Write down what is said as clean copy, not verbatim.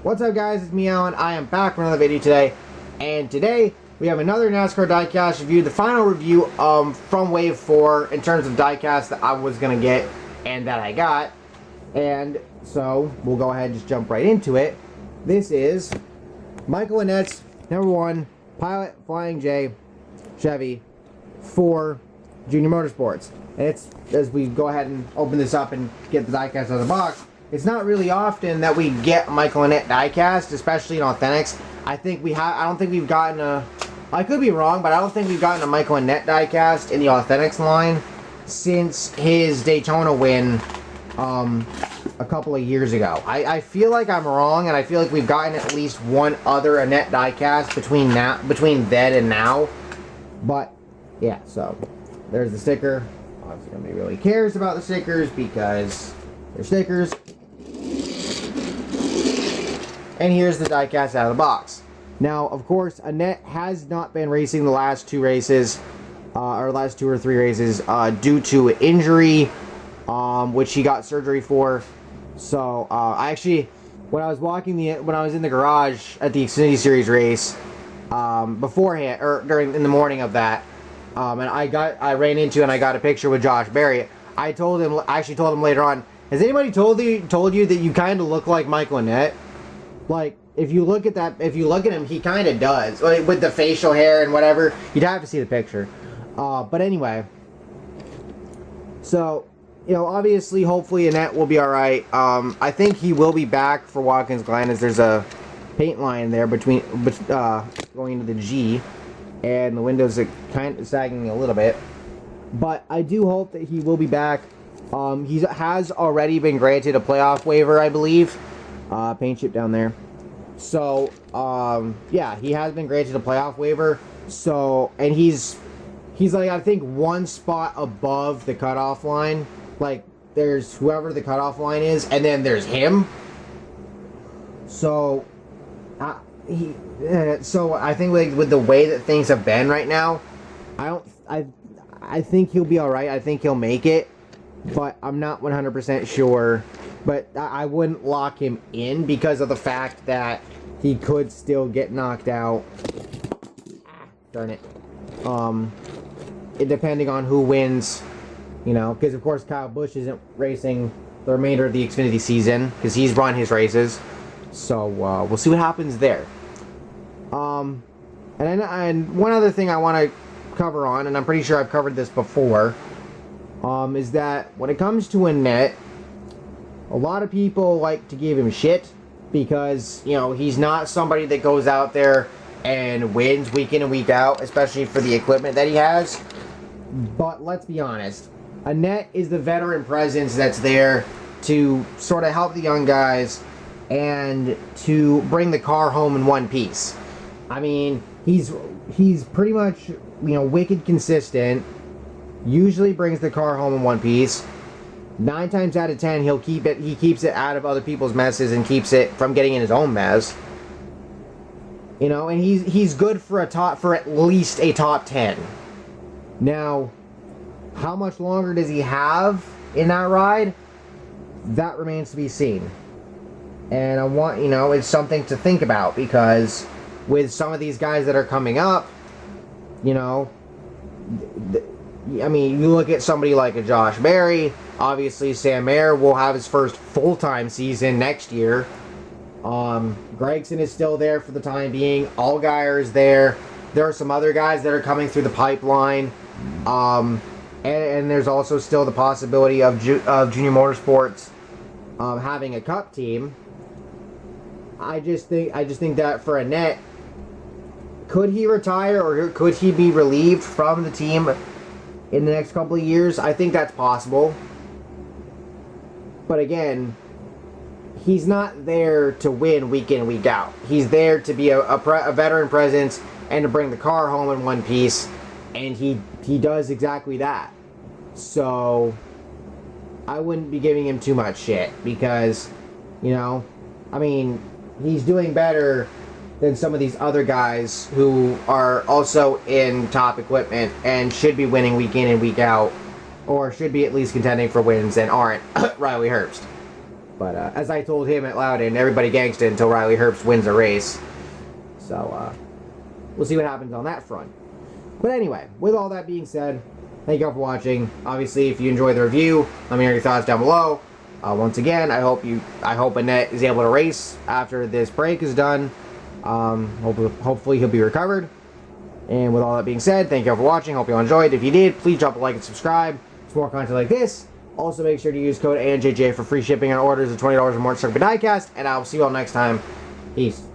What's up, guys? It's me, Alan. I am back with another video today, and today we have another NASCAR Diecast review, the final review from Wave 4 in terms of diecast that I was going to get and that I got. And so we'll go ahead and just jump right into it. This is Michael Annett's #1 Pilot Flying J Chevy for JR Motorsports. And it's, as we go ahead and open this up and get the diecast out of the box, it's not really often that we get Michael Annett diecast, especially in Authentics. I don't think we've gotten a, I could be wrong, but I don't think we've gotten a Michael Annett diecast in the Authentics line since his Daytona win a couple of years ago. I feel like I'm wrong, and I feel like we've gotten at least one other Annett diecast between then and now. But yeah, so there's the sticker. Obviously nobody really cares about the stickers because they're stickers. And here's the diecast out of the box. Now, of course, Annett has not been racing the last two races, or last 2 or 3 races, due to injury, which he got surgery for. So, I actually, when I was in the garage at the Xfinity Series race, beforehand, or in the morning of that, and I ran into and I got a picture with Josh Berry. I actually told him later on, has anybody told you that you kind of look like Michael Annett? Like, if you look at him, he kind of does. Like, with the facial hair and whatever. You'd have to see the picture. But anyway. So, you know, obviously, hopefully, Annett will be alright. I think he will be back for Watkins Glen, as there's a paint line there between going into the G. And the windows are kind of sagging a little bit. But I do hope that he will be back. He has already been granted a playoff waiver, I believe. Paint chip down there. So, yeah, he has been granted a playoff waiver. So, and he's like, I think, one spot above the cutoff line. Like, there's whoever the cutoff line is, and then there's him. So, so I think, like, with the way that things have been right now, I think he'll be alright. I think he'll make it. But I'm not 100% sure. But I wouldn't lock him in because of the fact that he could still get knocked out. Darn it. Depending on who wins, you know, because of course Kyle Busch isn't racing the remainder of the Xfinity season because he's run his races. So we'll see what happens there. And one other thing I want to cover on, and I'm pretty sure I've covered this before, is that when it comes to Annett, a lot of people like to give him shit because, you know, he's not somebody that goes out there and wins week in and week out, especially for the equipment that he has. But let's be honest, Annett is the veteran presence that's there to sort of help the young guys and to bring the car home in one piece. I mean, he's pretty much, you know, wicked consistent. Usually brings the car home in one piece. 9 times out of 10, he keeps it out of other people's messes and keeps it from getting in his own mess. You know, and he's good for at least a top 10. Now, how much longer does he have in that ride? That remains to be seen. And I want, you know, it's something to think about because with some of these guys that are coming up, you know, I mean, you look at somebody like a Josh Berry. Obviously, Sam Mayer will have his first full-time season next year. Gregson is still there for the time being. Allgaier is there. There are some other guys that are coming through the pipeline. And there's also still the possibility of JR Motorsports having a cup team. I just think that for Annett, could he retire or could he be relieved from the team in the next couple of years? I think that's possible. But again, he's not there to win week in, week out. He's there to be a veteran presence and to bring the car home in one piece. And he does exactly that. So, I wouldn't be giving him too much shit. Because, you know, I mean, he's doing better than some of these other guys who are also in top equipment and should be winning week in and week out, or should be at least contending for wins and aren't. Riley Herbst. But as I told him at Loudon, everybody gangsta until Riley Herbst wins a race. So we'll see what happens on that front. But anyway, with all that being said, thank you all for watching. Obviously, if you enjoyed the review, let me know your thoughts down below. Once again, I hope Annett is able to race after this break is done. Hopefully he'll be recovered. And with all that being said, thank you all for watching. Hope you all enjoyed. If you did, please drop a like and subscribe for more content like this. Also, make sure to use code ANJJ for free shipping on orders of $20 or more at Diecast. And I will see you all next time. Peace.